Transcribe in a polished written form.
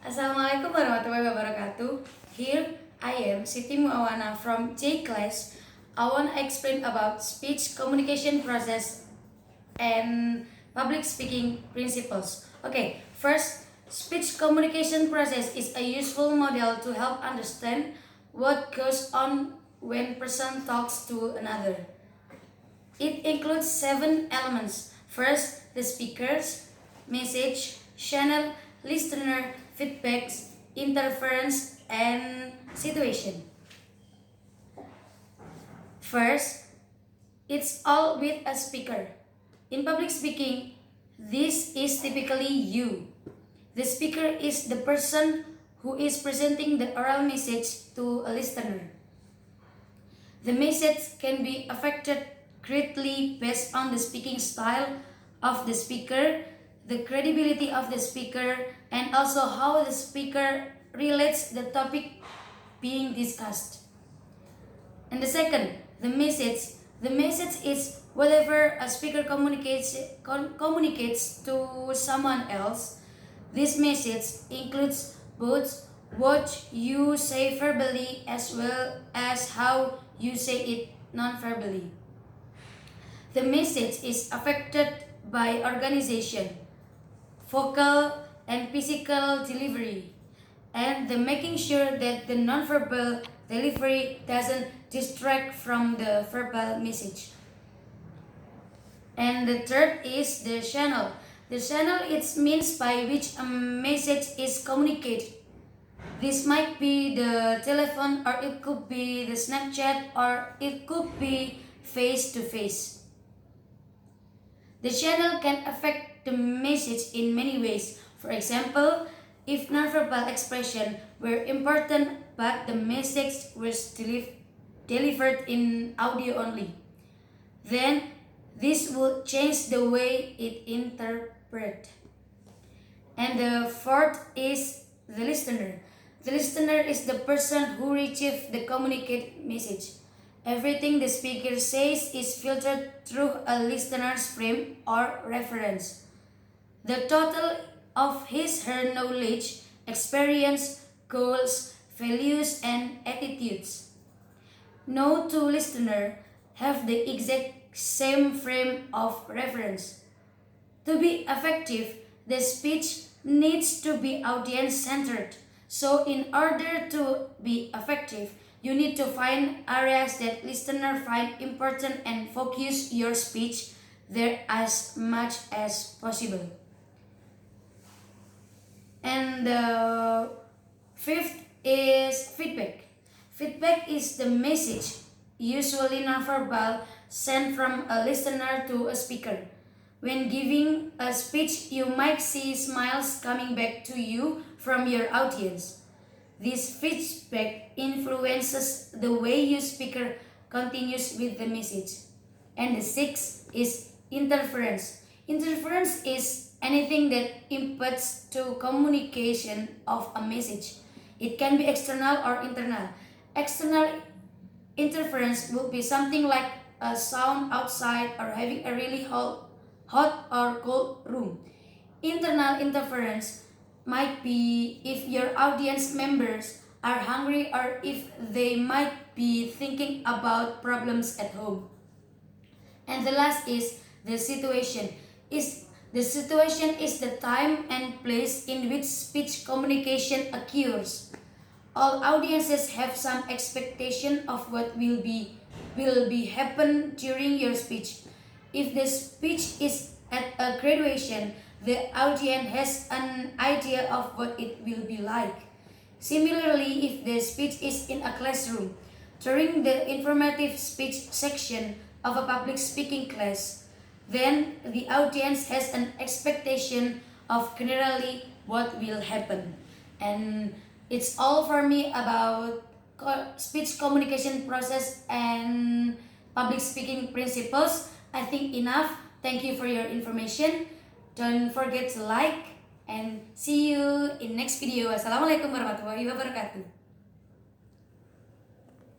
Assalamualaikum warahmatullahi wabarakatuh. Here I am, Siti Muawana from J class. I want to explain about speech communication process and public speaking principles. Okay, first, speech communication process is a useful model to help understand what goes on when person talks to another. It includes 7 elements. First, the speaker's message, channel, listener, feedbacks, interference, and situation. First, it's all with a speaker. In public speaking, this is typically you. The speaker is the person who is presenting the oral message to a listener. The message can be affected greatly based on the speaking style of the speaker, the credibility of the speaker, and also how the speaker relates the topic being discussed. And the second, the message. The message is whatever a speaker communicates to someone else. This message includes both what you say verbally as well as how you say it non-verbally. The message is affected by organization, vocal and physical delivery, and the making sure that the non-verbal delivery doesn't distract from the verbal message. And the third is the channel. The channel is means by which a message is communicated. This might be the telephone, or it could be the Snapchat, or it could be face-to-face. The channel can affect the message in many ways. For example, if nonverbal expression were important but the message was delivered in audio only, then this would change the way it interpreted. And the fourth is the listener. The listener is the person who receives the communicated message. Everything the speaker says is filtered through a listener's frame or reference. The total of his/her knowledge, experience, goals, values, and attitudes. No two listeners have the exact same frame of reference. To be effective, the speech needs to be audience-centered. So in order to be effective, you need to find areas that listeners find important and focus your speech there as much as possible. And the fifth is feedback. Feedback is the message, usually nonverbal, sent from a listener to a speaker. When giving a speech, you might see smiles coming back to you from your audience. This feedback influences the way your speaker continues with the message. And the sixth is interference. Interference is anything that impedes to communication of a message. It can be external or internal. External interference will be something like a sound outside or having a really hot or cold room. Internal interference might be if your audience members are hungry or if they might be thinking about problems at home. And the last is the situation. The situation is the time and place in which speech communication occurs. All audiences have some expectation of what will be happen during your speech. If the speech is at a graduation, the audience has an idea of what it will be like. Similarly, if the speech is in a classroom, during the informative speech section of a public speaking class, then the audience has an expectation of generally what will happen. And it's all for me about speech communication process and public speaking principles. I think enough. Thank you for your information. Don't forget to like and see you in next video. Wassalamualaikum warahmatullahi wabarakatuh.